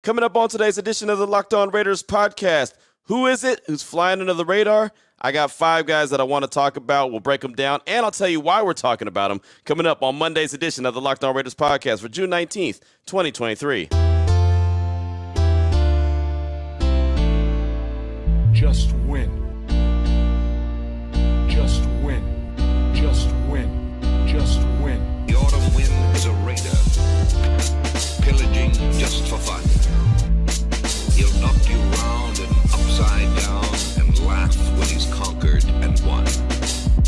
Coming up on today's edition of the Locked On Raiders podcast, who is it who's flying under the radar? I got 5 guys that I want to talk about. We'll break them down, and I'll tell you why we're talking about them coming up on Monday's edition of the Locked On Raiders podcast for June 19th, 2023. Just win. Just win. Just win. Just win. The autumn wind is a raider, pillaging just for fun. He'll knock you round and upside down and laugh when he's conquered and won.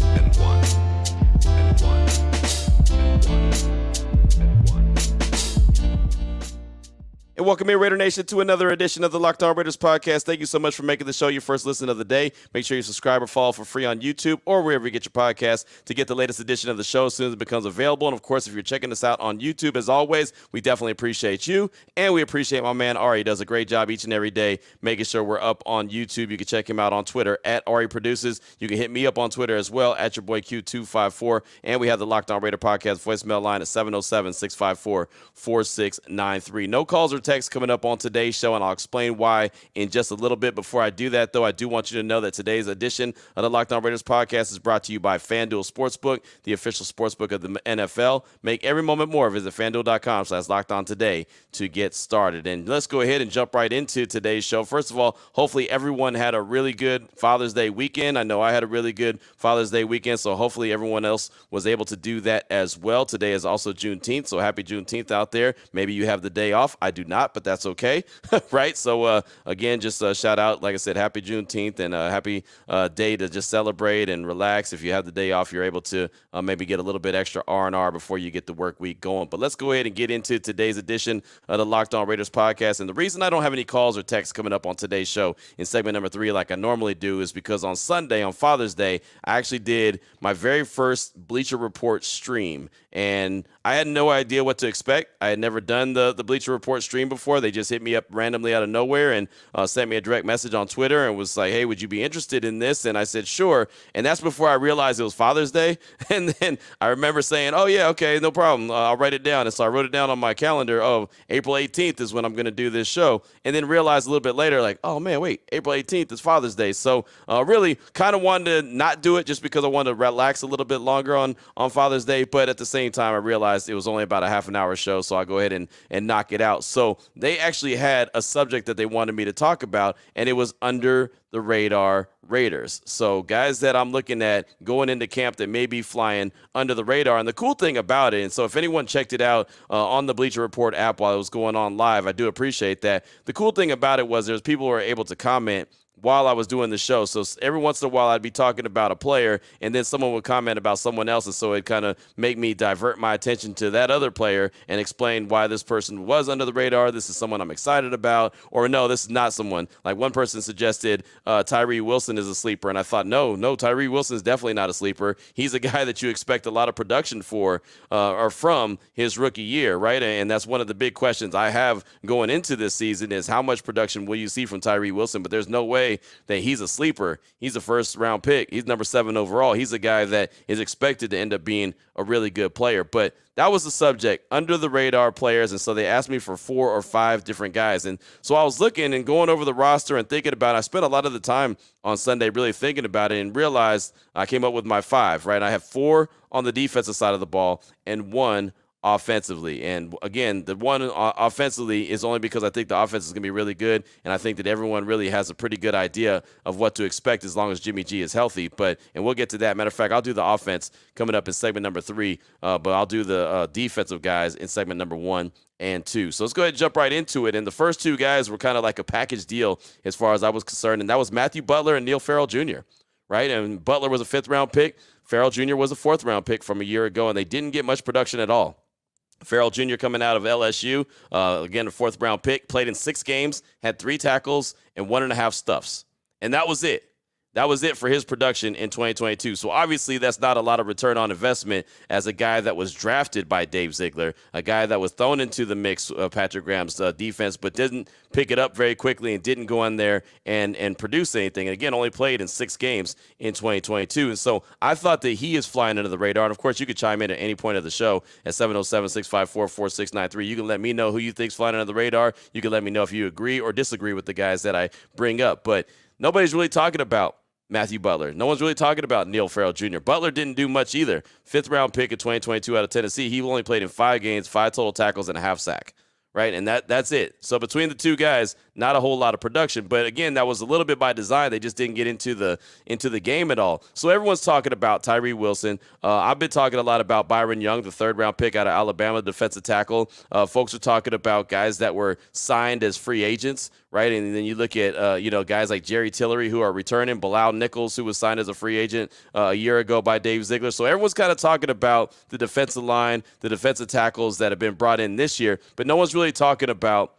And won. And won. And won. And won. And welcome in, Raider Nation, to another edition of the Locked On Raiders podcast. Thank you so much for making the show your first listen of the day. Make sure you subscribe or follow for free on YouTube or wherever you get your podcasts to get the latest edition of the show as soon as it becomes available. And, of course, if you're checking us out on YouTube, as always, we definitely appreciate you. And we appreciate my man, Ari. He does a great job each and every day making sure we're up on YouTube. You can check him out on Twitter at Ari Produces. You can hit me up on Twitter as well at your boy Q254. And we have the Locked On Raider podcast voicemail line at 707-654-4693. No calls or texts coming up on today's show, and I'll explain why in just a little bit. Before I do that, though, I do want you to know that today's edition of the Locked On Raiders podcast is brought to you by FanDuel Sportsbook, the official sportsbook of the NFL. Make every moment more. Visit FanDuel.com/LockedOn today to get started. And let's go ahead and jump right into today's show. First of all, hopefully everyone had a really good Father's Day weekend. I know I had a really good Father's Day weekend, so hopefully everyone else was able to do that as well. Today is also Juneteenth, so happy Juneteenth out there. Maybe you have the day off. I do not, but that's okay, right? So, again, just shout out, like I said, happy Juneteenth and happy day to just celebrate and relax. If you have the day off, you're able to maybe get a little bit extra R&R before you get the work week going. But let's go ahead and get into today's edition of the Locked On Raiders podcast. And the reason I don't have any calls or texts coming up on today's show in segment number 3 like I normally do is because on Sunday, on Father's Day, I actually did my very first Bleacher Report stream. And I had no idea what to expect. I had never done the Bleacher Report stream before. They just hit me up randomly out of nowhere and sent me a direct message on Twitter and was like, hey, would you be interested in this? And I said, sure. And that's before I realized it was Father's Day. And then I remember saying, oh, yeah, okay, no problem. I'll write it down. And so I wrote it down on my calendar. Oh, April 18th is when I'm going to do this show. And then realized a little bit later, like, oh, man, wait, April 18th is Father's Day. So really kind of wanted to not do it just because I wanted to relax a little bit longer on Father's Day. But at the same time, I realized it was only about a half an hour show, so I'll go ahead and knock it out. So they actually had a subject that they wanted me to talk about, and it was under the radar Raiders. So guys that I'm looking at going into camp that may be flying under the radar. And the cool thing about it, and so if anyone checked it out on the Bleacher Report app while it was going on live, I do appreciate that. The cool thing about it was there's people who were able to comment while I was doing the show. So every once in a while I'd be talking about a player and then someone would comment about someone else. And so it kind of make me divert my attention to that other player and explain why this person was under the radar. This is someone I'm excited about, or no, this is not someone. Like one person suggested Tyree Wilson is a sleeper. And I thought, no, Tyree Wilson is definitely not a sleeper. He's a guy that you expect a lot of production for or from his rookie year, right? And that's one of the big questions I have going into this season is how much production will you see from Tyree Wilson? But there's no way that he's a sleeper. He's a first-round pick. He's number 7 overall. He's a guy that is expected to end up being a really good player. But that was the subject, under the radar players, and so they asked me for 4 or 5 different guys. And so I was looking and going over the roster and thinking about it. I spent a lot of the time on Sunday really thinking about it and realized I came up with my 5, right? I have 4 on the defensive side of the ball and 1 offensively. And again, the one offensively is only because I think the offense is going to be really good, and I think that everyone really has a pretty good idea of what to expect as long as Jimmy G is healthy. And we'll get to that. Matter of fact, I'll do the offense coming up in segment number 3, but I'll do the defensive guys in segment number 1 and 2. So let's go ahead and jump right into it. And the first 2 guys were kind of like a package deal as far as I was concerned, and that was Matthew Butler and Neil Farrell Jr., right? And Butler was a 5th-round pick. Farrell Jr. was a 4th-round pick from a year ago, and they didn't get much production at all. Farrell Jr. coming out of LSU, again, a 4th-round pick, played in 6 games, had 3 tackles and 1.5 stuffs. And that was it. That was it for his production in 2022. So obviously that's not a lot of return on investment as a guy that was drafted by Dave Ziegler, a guy that was thrown into the mix of Patrick Graham's defense, but didn't pick it up very quickly and didn't go in there and produce anything. And again, only played in 6 games in 2022. And so I thought that he is flying under the radar. And of course, you could chime in at any point of the show at 707-654-4693. You can let me know who you think's flying under the radar. You can let me know if you agree or disagree with the guys that I bring up. But nobody's really talking about Matthew Butler. No one's really talking about Neil Farrell Jr. Butler didn't do much either. 5th-round pick in 2022 out of Tennessee. He only played in 5 games, 5 total tackles, and a half sack. Right, and that's it. So between the two guys, not a whole lot of production. But again, that was a little bit by design. They just didn't get into the game at all. So everyone's talking about Tyree Wilson. I've been talking a lot about Byron Young, the 3rd-round pick out of Alabama, defensive tackle. Folks are talking about guys that were signed as free agents, right? And then you look at guys like Jerry Tillery who are returning, Bilal Nichols who was signed as a free agent a year ago by Dave Ziegler. So everyone's kind of talking about the defensive line, the defensive tackles that have been brought in this year, but no one's really talking about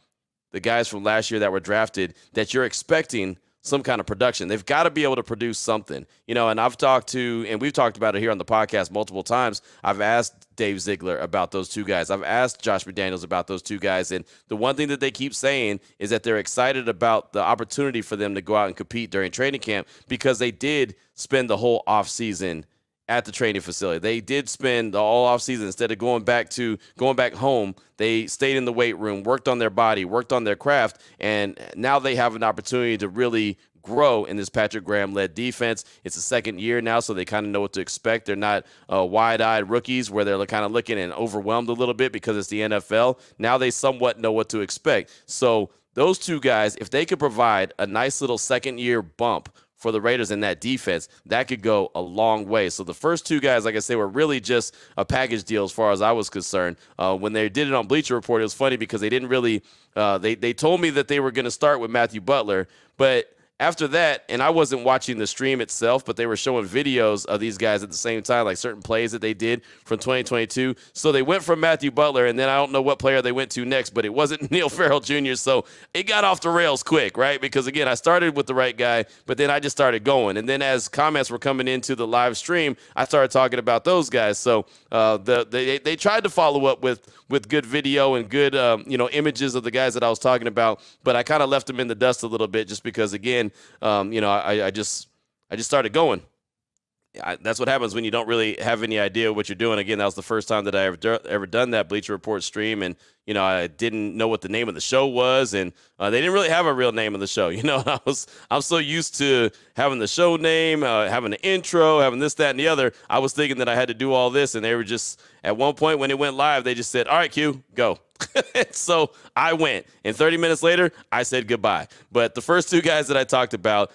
the guys from last year that were drafted that you're expecting some kind of production. They've got to be able to produce something, and we've talked about it here on the podcast multiple times. I've asked Dave Ziegler about those 2 guys. I've asked Josh McDaniels about those 2 guys. And the one thing that they keep saying is that they're excited about the opportunity for them to go out and compete during training camp because they did spend the whole offseason at the training facility. They did spend the all offseason, instead of going back home, they stayed in the weight room, worked on their body, worked on their craft, and now they have an opportunity to really grow in this Patrick Graham-led defense. It's the 2nd year now, so they kind of know what to expect. They're not wide-eyed rookies where they're kind of looking and overwhelmed a little bit because it's the NFL. Now they somewhat know what to expect. So those 2 guys, if they could provide a nice little 2nd-year bump for the Raiders in that defense, that could go a long way. So the first 2 guys, like I say, were really just a package deal as far as I was concerned. When they did it on Bleacher Report, it was funny because they didn't really they told me that they were going to start with Matthew Butler, but after that, and I wasn't watching the stream itself, but they were showing videos of these guys at the same time, like certain plays that they did from 2022. So they went from Matthew Butler, and then I don't know what player they went to next, but it wasn't Neil Farrell Jr. So it got off the rails quick, right? Because, again, I started with the right guy, but then I just started going. And then as comments were coming into the live stream, I started talking about those guys. So they tried to follow up with good video and good images of the guys that I was talking about, but I kind of left them in the dust a little bit just because, again, I just started going. That's what happens when you don't really have any idea what you're doing. Again, that was the first time that I ever done that Bleacher Report stream, and I didn't know what the name of the show was, and they didn't really have a real name of the show. I'm so used to having the show name, having an intro, having this, that, and the other. I was thinking that I had to do all this, and they were just, at one point when it went live, they just said, "All right, Q, go." So I went, and 30 minutes later, I said goodbye. But the first 2 guys that I talked about,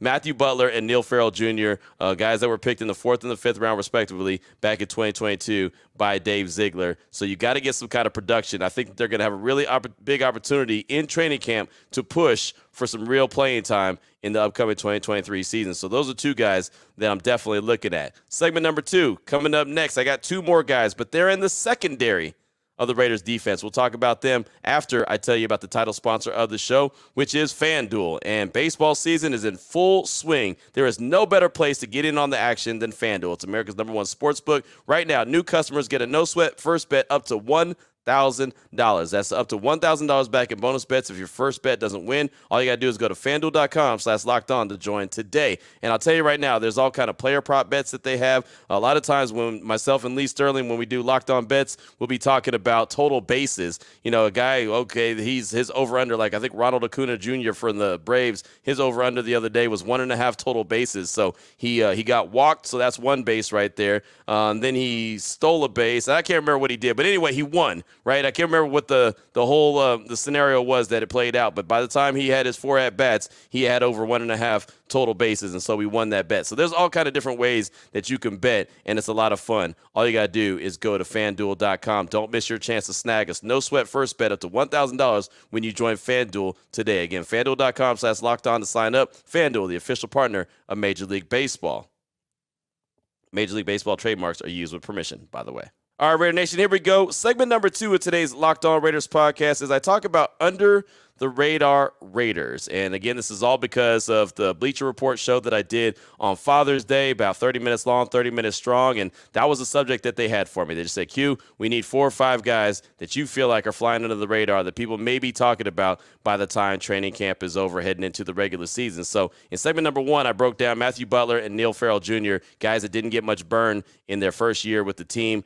Matthew Butler and Neil Farrell Jr., guys that were picked in the 4th and the 5th round, respectively, back in 2022 by Dave Ziegler. So you got to get some kind of production. I think they're going to have a really big opportunity in training camp to push for some real playing time in the upcoming 2023 season. So those are 2 guys that I'm definitely looking at. Segment number 2, coming up next. I got 2 more guys, but they're in the secondary of the Raiders defense. We'll talk about them after I tell you about the title sponsor of the show, which is FanDuel. And baseball season is in full swing. There is no better place to get in on the action than FanDuel. It's America's #1 sports book. Right now, new customers get a no-sweat first bet up to $1,000. That's up to $1,000 back in bonus bets if your first bet doesn't win. All you got to do is go to FanDuel.com/lockedon to join today. And I'll tell you right now, there's all kind of player prop bets that they have. A lot of times when myself and Lee Sterling, when we do Locked On Bets, we'll be talking about total bases. A guy, okay, his over-under, like I think Ronald Acuna Jr. from the Braves, his over-under the other day was 1.5 total bases. So he got walked, so that's 1 base right there. Then he stole a base. I can't remember what he did, but anyway, he won. Right, I can't remember what the whole the scenario was that it played out, but by the time he had his 4 at-bats, he had over 1.5 total bases, and so we won that bet. So there's all kind of different ways that you can bet, and it's a lot of fun. All you got to do is go to FanDuel.com. Don't miss your chance to snag us. No sweat first bet up to $1,000 when you join FanDuel today. Again, FanDuel.com/lockedon to sign up. FanDuel, the official partner of Major League Baseball. Major League Baseball trademarks are used with permission, by the way. All right, Raider Nation, here we go. Segment number 2 of today's Locked On Raiders podcast is I talk about under the radar Raiders. And again, this is all because of the Bleacher Report show that I did on Father's Day, about 30 minutes long, 30 minutes strong. And that was the subject that they had for me. They just said, Q, we need 4 or 5 guys that you feel like are flying under the radar that people may be talking about by the time training camp is over, heading into the regular season. So in segment number 1, I broke down Matthew Butler and Neil Farrell Jr., guys that didn't get much burn in their first year with the team,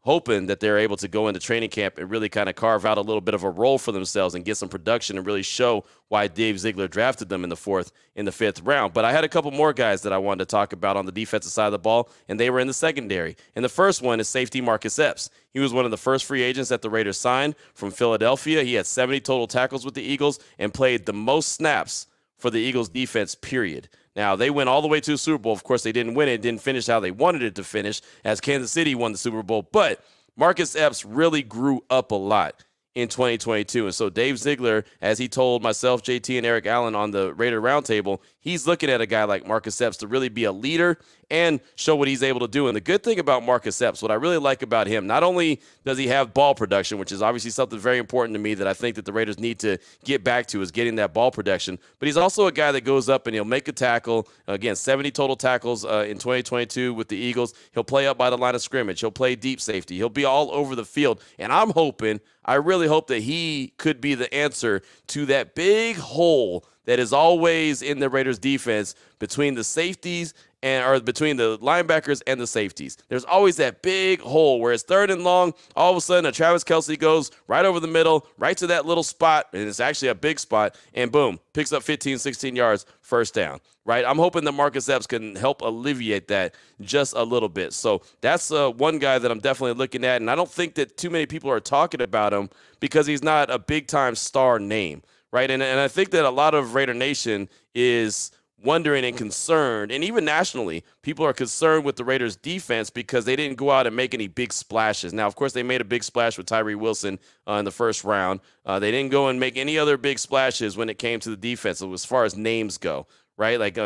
hoping that they're able to go into training camp and really kind of carve out a little bit of a role for themselves and get some production and really show why Dave Ziegler drafted them in the 4th and the 5th round. But I had a couple more guys that I wanted to talk about on the defensive side of the ball, and they were in the secondary. And the first one is safety Marcus Epps. He was one of the first free agents that the Raiders signed from Philadelphia. He had 70 total tackles with the Eagles and played the most snaps for the Eagles defense, period. Now, they went all the way to the Super Bowl. Of course, they didn't win it, didn't finish how they wanted it to finish, as Kansas City won the Super Bowl. But Marcus Epps really grew up a lot in 2022. And so Dave Ziegler, as he told myself, JT, and Eric Allen on the Raider Roundtable, he's looking at a guy like Marcus Epps to really be a leader and show what he's able to do. And the good thing about Marcus Epps, what I really like about him, not only does he have ball production, which is obviously something very important to me that I think that the Raiders need to get back to, is getting that ball production, but he's also a guy that goes up and he'll make a tackle. Again, 70 total tackles in 2022 with the Eagles. He'll play up by the line of scrimmage. He'll play deep safety. He'll be all over the field. And I really hope that he could be the answer to that big hole that is always in the Raiders defense between the safeties or between the linebackers and the safeties. There's always that big hole where it's 3rd and long. All of a sudden, a Travis Kelce goes right over the middle, right to that little spot, and it's actually a big spot, and boom, picks up 15, 16 yards, first down, right? I'm hoping that Marcus Epps can help alleviate that just a little bit. So that's one guy that I'm definitely looking at, and I don't think that too many people are talking about him because he's not a big-time star name, right? And I think that a lot of Raider Nation is wondering and concerned, and even nationally, people are concerned with the Raiders' defense because they didn't go out and make any big splashes. Now, of course, they made a big splash with Tyree Wilson in the first round. They didn't go and make any other big splashes when it came to the defense as far as names go, right? Like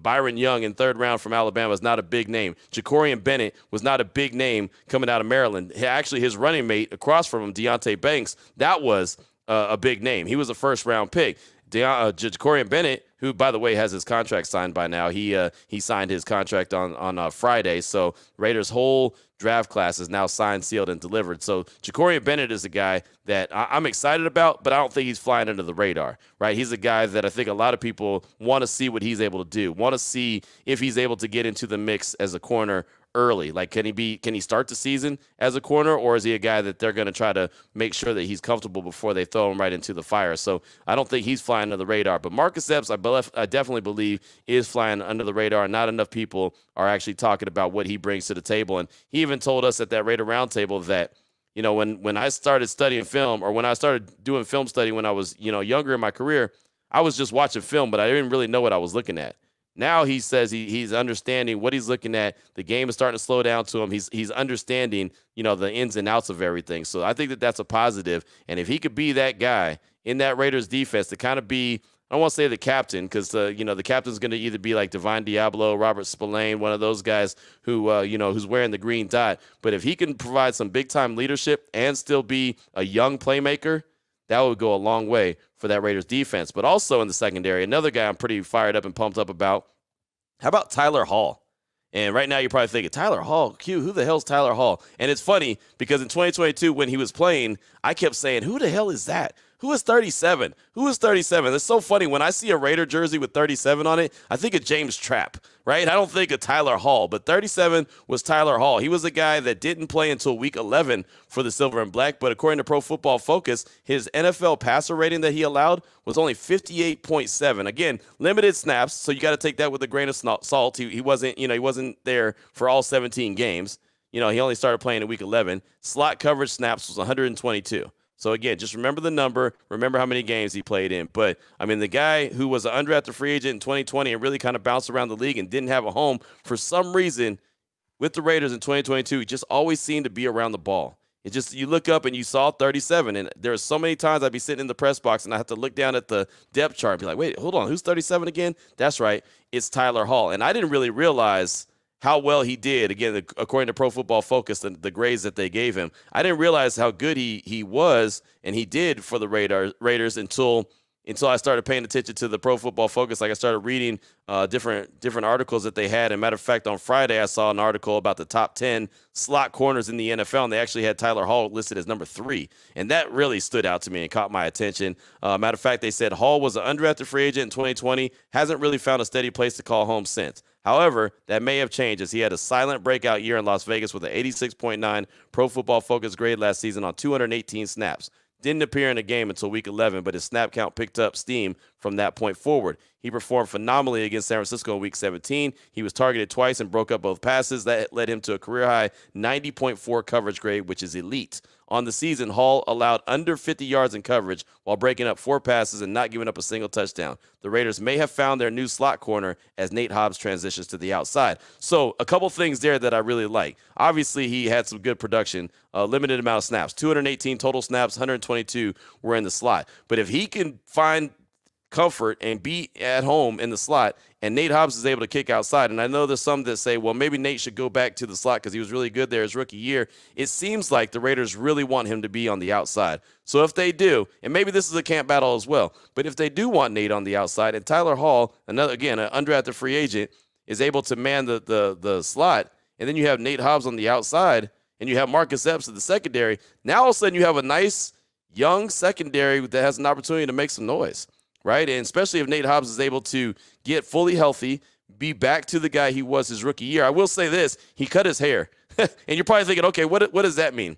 Byron Young in 3rd round from Alabama is not a big name. Jacorian Bennett was not a big name coming out of Maryland. Actually, his running mate across from him, Deonte Banks, that was a big name. He was a first-round pick. Jacorian Bennett, who, by the way, has his contract signed by now. He signed his contract on Friday. So Raiders' whole draft class is now signed, sealed, and delivered. So Jacorian Bennett is a guy that I'm excited about, but I don't think he's flying under the radar, right? He's a guy that I think a lot of people want to see what he's able to do, want to see if he's able to get into the mix as a corner early. Like, can he start the season as a corner, or is he a guy that they're going to try to make sure that he's comfortable before they throw him right into the fire? So I don't think he's flying under the radar. But Marcus Epps, I definitely believe, is flying under the radar, and not enough people are actually talking about what he brings to the table. And he even told us at that Raider Roundtable that, you know, when I started studying film, or when I started doing film study when I was, younger in my career, I was just watching film, but I didn't really know what I was looking at. Now he says he's understanding what he's looking at. The game is starting to slow down to him. He's understanding, the ins and outs of everything. So I think that that's a positive. And if he could be that guy in that Raiders defense to kind of be, I don't want to say the captain, because the captain's going to either be like Divine Diablo, Robert Spillane, one of those guys who who's wearing the green dot. But if he can provide some big time leadership and still be a young playmaker, that would go a long way for that Raiders defense. But also in the secondary, another guy I'm pretty fired up and pumped up about. How about Tyler Hall? And right now you're probably thinking, Tyler Hall, Q, who the hell's Tyler Hall? And it's funny because in 2022 when he was playing, I kept saying, who the hell is that? Who is 37? Who is 37? It's so funny. When I see a Raider jersey with 37 on it, I think of James Trapp, right? I don't think of Tyler Hall, but 37 was Tyler Hall. He was a guy that didn't play until week 11 for the Silver and Black, but according to Pro Football Focus, his NFL passer rating that he allowed was only 58.7. Again, limited snaps, so you got to take that with a grain of salt. He wasn't there for all 17 games. He only started playing in week 11. Slot coverage snaps was 122. So, again, just remember the number, remember how many games he played in. But, I mean, the guy who was an undrafted free agent in 2020 and really kind of bounced around the league and didn't have a home, for some reason, with the Raiders in 2022, he just always seemed to be around the ball. It just, you look up and you saw 37, and there are so many times I'd be sitting in the press box and I have to look down at the depth chart and be like, wait, hold on, who's 37 again? That's right, it's Tyler Hall. And I didn't really realize how well he did. Again, according to Pro Football Focus, the grades that they gave him, I didn't realize how good he was and he did for the Raiders until I started paying attention to the Pro Football Focus. Like I started reading different articles that they had. And matter of fact, on Friday, I saw an article about the top 10 slot corners in the NFL, and they actually had Tyler Hall listed as number 3. And that really stood out to me and caught my attention. Matter of fact, they said Hall was an undrafted free agent in 2020, hasn't really found a steady place to call home since. However, that may have changed as he had a silent breakout year in Las Vegas with an 86.9 Pro Football Focus grade last season on 218 snaps. Didn't appear in a game until week 11, but his snap count picked up steam from that point forward. He performed phenomenally against San Francisco in week 17. He was targeted twice and broke up both passes. That led him to a career-high 90.4 coverage grade, which is elite. On the season, Hall allowed under 50 yards in coverage while breaking up 4 passes and not giving up a single touchdown. The Raiders may have found their new slot corner as Nate Hobbs transitions to the outside. So a couple things there that I really like. Obviously, he had some good production, limited amount of snaps. 218 total snaps, 122 were in the slot. But if he can find comfort and be at home in the slot, and Nate Hobbs is able to kick outside. And I know there's some that say, well, maybe Nate should go back to the slot because he was really good there his rookie year. It seems like the Raiders really want him to be on the outside. So if they do, and maybe this is a camp battle as well, but if they do want Nate on the outside and Tyler Hall, an undrafted free agent, is able to man the slot, and then you have Nate Hobbs on the outside, and you have Marcus Epps in the secondary, now all of a sudden you have a nice young secondary that has an opportunity to make some noise. Right, and especially if Nate Hobbs is able to get fully healthy, be back to the guy he was his rookie year. I will say this, he cut his hair. And you're probably thinking, okay, what does that mean?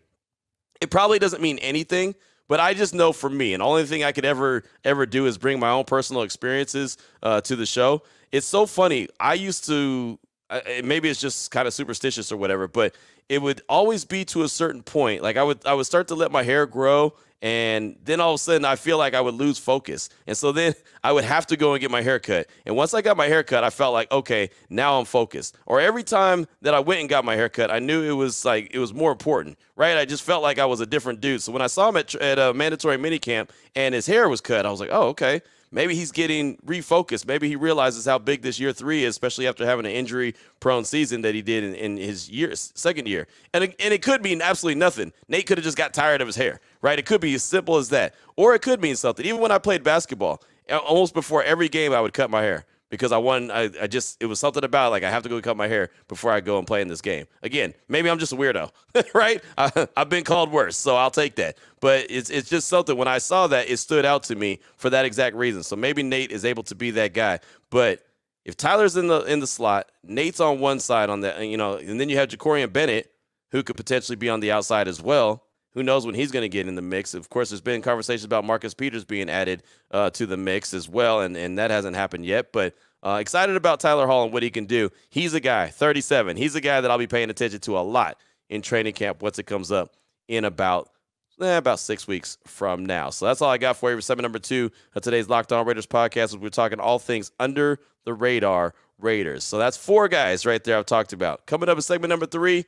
It probably doesn't mean anything, but I just know for me, and the only thing I could ever do is bring my own personal experiences to the show. It's so funny. I used to, maybe it's just kind of superstitious or whatever, but it would always be to a certain point. Like I would start to let my hair grow, and then all of a sudden I feel like I would lose focus. And so then I would have to go and get my hair cut. And once I got my hair cut, I felt like, okay, now I'm focused. Or every time that I went and got my hair cut, I knew it was more important, right? I just felt like I was a different dude. So when I saw him at a mandatory minicamp and his hair was cut, I was like, oh, okay. Maybe he's getting refocused. Maybe he realizes how big this year 3 is, especially after having an injury-prone season that he did in his second year. And it could mean absolutely nothing. Nate could have just got tired of his hair, right? It could be as simple as that. Or it could mean something. Even when I played basketball, almost before every game I would cut my hair because it was something about like I have to go cut my hair before I go and play in this game. Again, maybe I'm just a weirdo, right? I've been called worse, so I'll take that. But it's just something, when I saw that, it stood out to me for that exact reason. So maybe Nate is able to be that guy. But if Tyler's in the slot, Nate's on one side on that, and then you have Jacorian Bennett, who could potentially be on the outside as well. Who knows when he's going to get in the mix? Of course, there's been conversations about Marcus Peters being added to the mix as well, and that hasn't happened yet. But excited about Tyler Hall and what he can do. He's a guy, 37. He's a guy that I'll be paying attention to a lot in training camp once it comes up in about 6 weeks from now. So that's all I got for you for segment number 2 of today's Locked On Raiders podcast. We're talking all things under the radar Raiders. So that's 4 guys right there I've talked about. Coming up in segment number 3,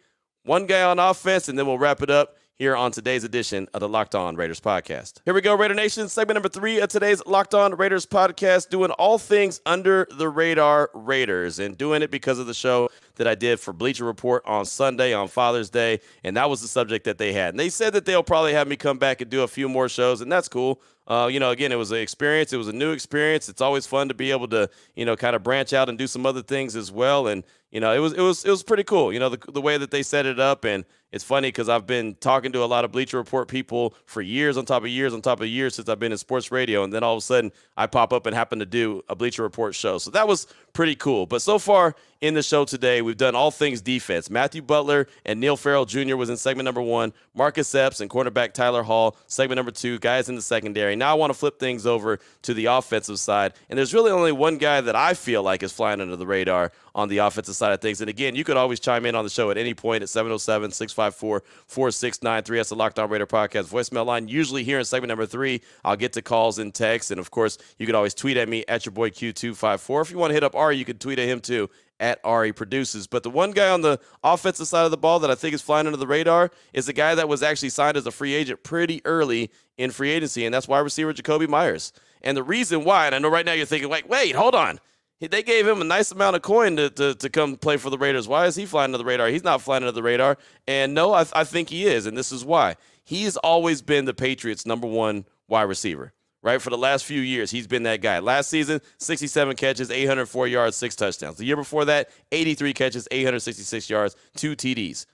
1 guy on offense, and then we'll wrap it up here on today's edition of the Locked On Raiders podcast. Here we go, Raider Nation. Segment number 3 of today's Locked On Raiders podcast, doing all things under the radar Raiders, and doing it because of the show that I did for Bleacher Report on Sunday on Father's Day, and that was the subject that they had. And they said that they'll probably have me come back and do a few more shows, and that's cool. Again, it was an experience. It was a new experience. It's always fun to be able to, kind of branch out and do some other things as well. And, it was pretty cool, the way that they set it up. And it's funny because I've been talking to a lot of Bleacher Report people for years on top of years on top of years since I've been in sports radio. And then all of a sudden I pop up and happen to do a Bleacher Report show. So that was pretty cool. But so far in the show today, we've done all things defense. Matthew Butler and Neil Farrell Jr. was in segment number 1. Marcus Epps and cornerback Tyler Hall, segment number 2, guys in the secondary. Now I want to flip things over to the offensive side. And there's really only one guy that I feel like is flying under the radar on the offensive side of things. And again, you could always chime in on the show at any point at 707-654-4693. That's the Locked On Raider podcast voicemail line. Usually here in segment number 3, I'll get to calls and texts. And of course, you can always tweet at me at your boy Q254. If you want to hit up Ari, you can tweet at him too at Ari Produces. But the one guy on the offensive side of the ball that I think is flying under the radar is the guy that was actually signed as a free agent pretty early in free agency, and that's wide receiver Jakobi Meyers. And the reason why, and I know right now you're thinking, like, wait, hold on. They gave him a nice amount of coin to come play for the Raiders. Why is he flying under the radar? He's not flying under the radar. And no, I think he is, and this is why. He's always been the Patriots' number one wide receiver, right? For the last few years, he's been that guy. Last season, 67 catches, 804 yards, 6 touchdowns. The year before that, 83 catches, 866 yards, 2 TDs.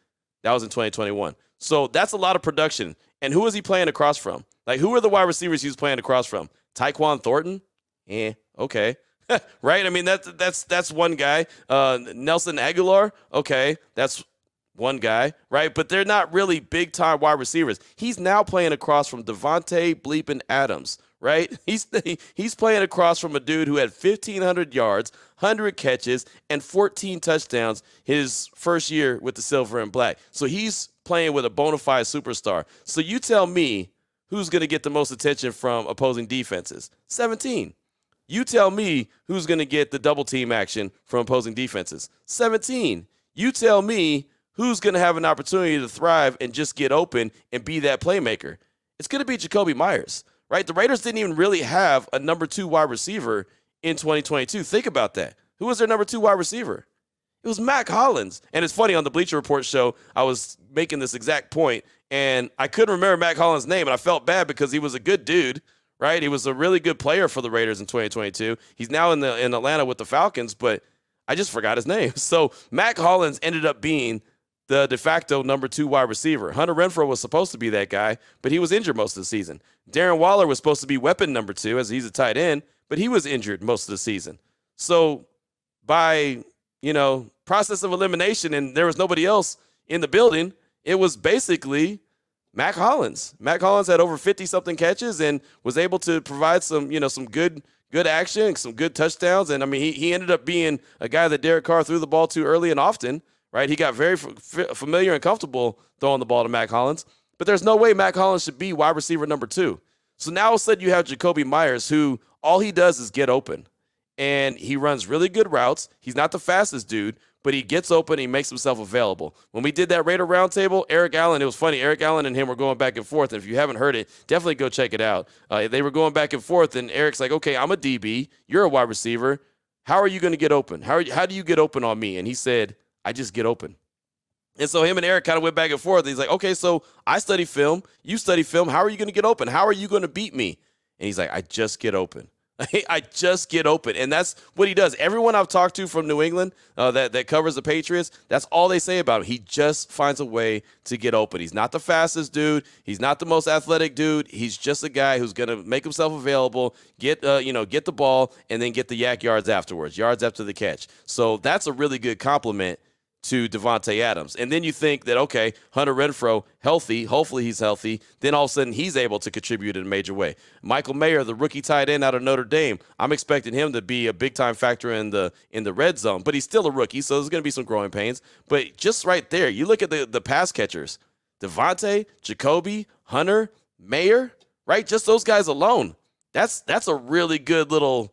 That was in 2021. So that's a lot of production. And who is he playing across from? Like, who are the wide receivers he's playing across from? Tyquan Thornton? Okay. Right? I mean, that's one guy. Nelson Aguilar? Okay, that's one guy, right? But they're not really big-time wide receivers. He's now playing across from Devontae Bleepin Adams, right? He's playing across from a dude who had 1,500 yards, 100 catches, and 14 touchdowns his first year with the Silver and Black. So he's playing with a bona fide superstar. So you tell me who's going to get the most attention from opposing defenses? 17. You tell me who's going to get the double team action from opposing defenses? 17. You tell me who's going to have an opportunity to thrive and just get open and be that playmaker? It's going to be Jakobi Meyers, right? The Raiders didn't even really have a number 2 wide receiver in 2022. Think about that. Who was their number 2 wide receiver? It was Mack Hollins. And it's funny, on the Bleacher Report show, I was making this exact point, and I couldn't remember Mack Hollins' name, and I felt bad because he was a good dude, right? He was a really good player for the Raiders in 2022. He's now in Atlanta with the Falcons, but I just forgot his name. So Mack Hollins ended up being the de facto number 2 wide receiver. Hunter Renfrow was supposed to be that guy, but he was injured most of the season. Darren Waller was supposed to be weapon number 2, as he's a tight end, but he was injured most of the season. So by, process of elimination, and there was nobody else in the building, it was basically Mack Hollins. Mack Hollins had over 50-something catches and was able to provide some good action, some good touchdowns. And, I mean, he ended up being a guy that Derek Carr threw the ball to early and often, right? He got very familiar and comfortable throwing the ball to Mack Hollins. But there's no way Mack Hollins should be wide receiver number 2. So now all of a sudden you have Jakobi Meyers, who all he does is get open. And he runs really good routes. He's not the fastest dude, but he gets open, he makes himself available. When we did that Raider Roundtable, Eric Allen, it was funny. Eric Allen and him were going back and forth. And if you haven't heard it, definitely go check it out. They were going back and forth, and Eric's like, okay, I'm a DB. You're a wide receiver. How are you going to get open? How do you get open on me? And he said, I just get open. And so him and Eric kind of went back and forth. He's like, okay, so I study film. You study film. How are you going to get open? How are you going to beat me? And he's like, I just get open. I just get open. And that's what he does. Everyone I've talked to from New England that covers the Patriots, that's all they say about him. He just finds a way to get open. He's not the fastest dude. He's not the most athletic dude. He's just a guy who's going to make himself available, get the ball, and then get the yak yards afterwards, yards after the catch. So that's a really good compliment to Davante Adams. And then you think that, okay, Hunter Renfrow, healthy, hopefully he's healthy, then all of a sudden he's able to contribute in a major way. Michael Mayer, the rookie tight end out of Notre Dame, I'm expecting him to be a big-time factor in the red zone, but he's still a rookie, so there's going to be some growing pains. But just right there, you look at the pass catchers, Davante, Jakobi, Hunter, Mayer, right? Just those guys alone. That's a really good little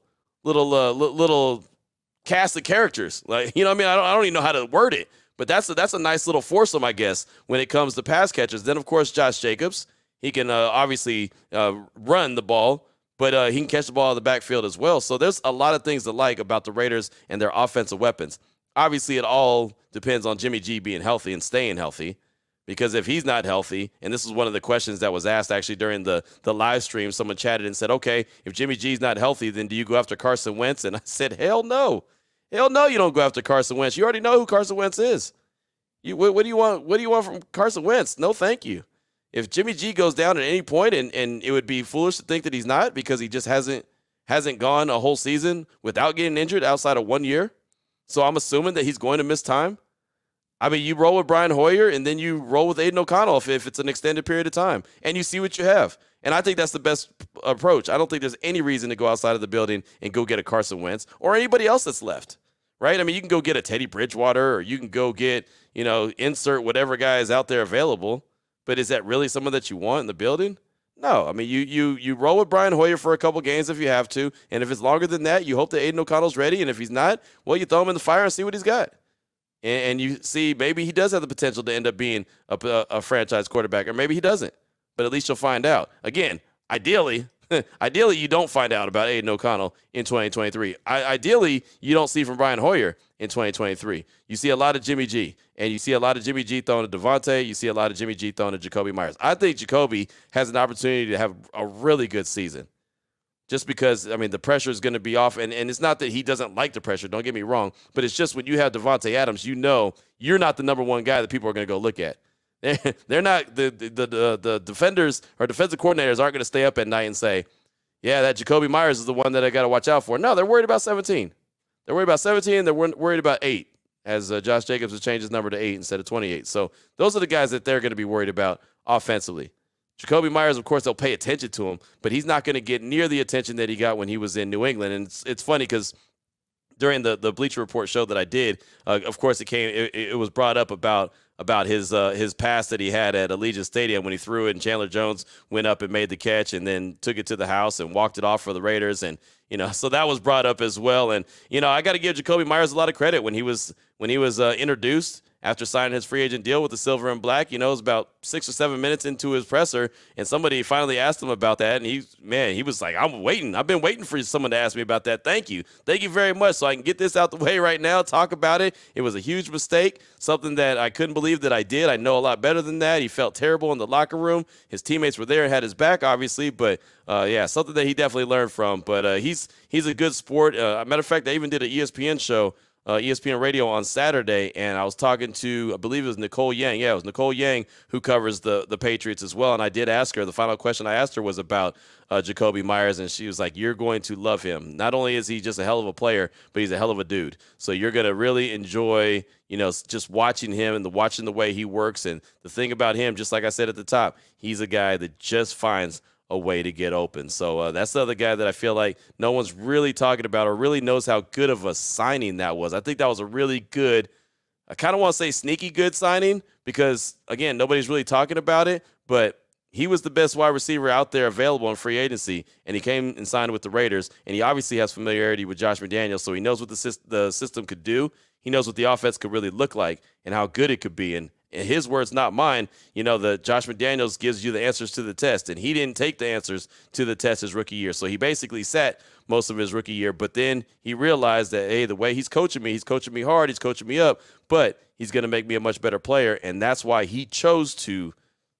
cast of characters. Like, I mean, I don't even know how to word it, but that's a nice little foursome, I guess, when it comes to pass catchers. Then, of course, Josh Jacobs. He can obviously run the ball, but he can catch the ball in the backfield as well. So there's a lot of things to like about the Raiders and their offensive weapons. Obviously, it all depends on Jimmy G being healthy and staying healthy, because if he's not healthy, and this is one of the questions that was asked actually during the live stream, someone chatted and said, okay, if Jimmy G's not healthy, then do you go after Carson Wentz? And I said, hell no. Hell no, you don't go after Carson Wentz. You already know who Carson Wentz is. What do you want? What do you want from Carson Wentz? No, thank you. If Jimmy G goes down at any point, and it would be foolish to think that he's not, because he just hasn't gone a whole season without getting injured outside of 1 year. So I'm assuming that he's going to miss time. I mean, you roll with Brian Hoyer, and then you roll with Aiden O'Connell if it's an extended period of time, and you see what you have. And I think that's the best approach. I don't think there's any reason to go outside of the building and go get a Carson Wentz or anybody else that's left, right? I mean, you can go get a Teddy Bridgewater, or you can go get, insert whatever guy is out there available. But is that really someone that you want in the building? No. I mean, you roll with Brian Hoyer for a couple games if you have to, and if it's longer than that, you hope that Aiden O'Connell's ready, and if he's not, well, you throw him in the fire and see what he's got. And you see maybe he does have the potential to end up being a franchise quarterback, or maybe he doesn't. But at least you'll find out. Again, ideally, Ideally, you don't find out about Aiden O'Connell in 2023. Ideally, you don't see from Brian Hoyer in 2023. You see a lot of Jimmy G, and you see a lot of Jimmy G thrown to Devontae. You see a lot of Jimmy G thrown to Jakobi Meyers. I think Jakobi has an opportunity to have a really good season just because, I mean, the pressure is going to be off. And it's not that he doesn't like the pressure. Don't get me wrong. But it's just when you have Devontae Adams, you know you're not the number one guy that people are going to go look at. They're not the defenders or defensive coordinators aren't going to stay up at night and say, yeah, that Jakobi Meyers is the one that I got to watch out for. No, they're worried about 17. They're worried about 17. They're worried about 8 as Josh Jacobs has changed his number to 8 instead of 28. So those are the guys that they're going to be worried about offensively. Jakobi Meyers, of course, they'll pay attention to him, but he's not going to get near the attention that he got when he was in New England. And it's funny because during the Bleacher Report show that I did, of course, it was brought up about his pass that he had at Allegiant Stadium when he threw it and Chandler Jones went up and made the catch and then took it to the house and walked it off for the Raiders. And, so that was brought up as well. And, I got to give Jakobi Meyers a lot of credit when he was introduced after signing his free agent deal with the Silver and Black. It was about 6 or 7 minutes into his presser, and somebody finally asked him about that, and he was like, I'm waiting. I've been waiting for someone to ask me about that. Thank you. Thank you very much. So I can get this out the way right now, talk about it. It was a huge mistake, something that I couldn't believe that I did. I know a lot better than that. He felt terrible in the locker room. His teammates were there and had his back, obviously, but something that he definitely learned from. But he's a good sport. Matter of fact, I even did an ESPN show, ESPN Radio on Saturday, and I was talking to, I believe it was Nicole Yang. Yeah, it was Nicole Yang who covers the Patriots as well, and I did ask her, the final question I asked her was about Jakobi Meyers, and she was like, you're going to love him. Not only is he just a hell of a player, but he's a hell of a dude. So you're going to really enjoy, just watching him and watching the way he works. And the thing about him, just like I said at the top, he's a guy that just finds a way to get open. So that's the other guy that I feel like no one's really talking about or really knows how good of a signing that was. I think that was a really good, I kind of want to say sneaky good signing because, again, nobody's really talking about it, but he was the best wide receiver out there available in free agency, and he came and signed with the Raiders, and he obviously has familiarity with Josh McDaniels, so he knows what the system could do. He knows what the offense could really look like and how good it could be. And in his words, not mine, the Josh McDaniels gives you the answers to the test, and he didn't take the answers to the test his rookie year. So he basically sat most of his rookie year, but then he realized that, hey, the way he's coaching me hard, he's coaching me up, but he's going to make me a much better player, and that's why he chose to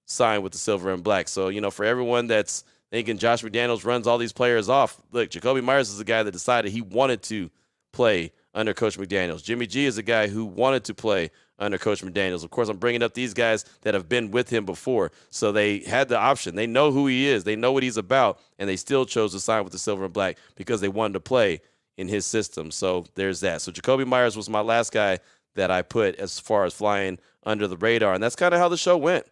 sign with the Silver and Black. So, for everyone that's thinking Josh McDaniels runs all these players off, look, Jakobi Meyers is the guy that decided he wanted to play under Coach McDaniels. Jimmy G is a guy who wanted to play under Coach McDaniels. Of course, I'm bringing up these guys that have been with him before, so they had the option. They know who he is. They know what he's about, and they still chose to sign with the Silver and Black because they wanted to play in his system. So there's that. So Jakobi Meyers was my last guy that I put as far as flying under the radar, and that's kind of how the show went.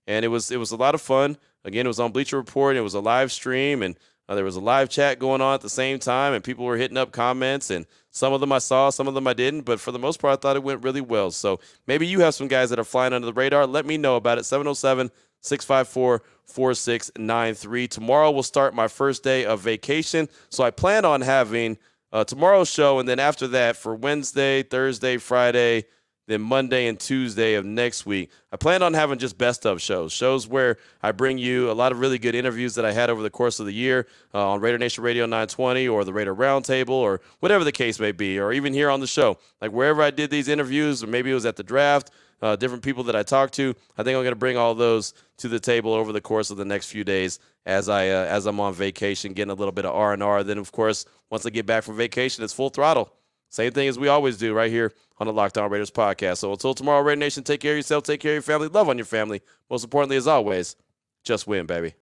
And it was a lot of fun. Again, it was on Bleacher Report. It was a live stream, and there was a live chat going on at the same time, and people were hitting up comments, and some of them I saw, some of them I didn't, but for the most part, I thought it went really well. So maybe you have some guys that are flying under the radar. Let me know about it, 707-654-4693. Tomorrow will start my first day of vacation, so I plan on having tomorrow's show, and then after that for Wednesday, Thursday, Friday, then Monday and Tuesday of next week, I plan on having just best of shows where I bring you a lot of really good interviews that I had over the course of the year on Raider Nation Radio 920 or the Raider Roundtable or whatever the case may be, or even here on the show. Like wherever I did these interviews, or maybe it was at the draft, different people that I talked to, I think I'm going to bring all those to the table over the course of the next few days as I'm on vacation, getting a little bit of R&R. Then, of course, once I get back from vacation, it's full throttle. Same thing as we always do right here on the Locked On Raiders podcast. So until tomorrow, Raider Nation, take care of yourself, take care of your family, love on your family. Most importantly, as always, just win, baby.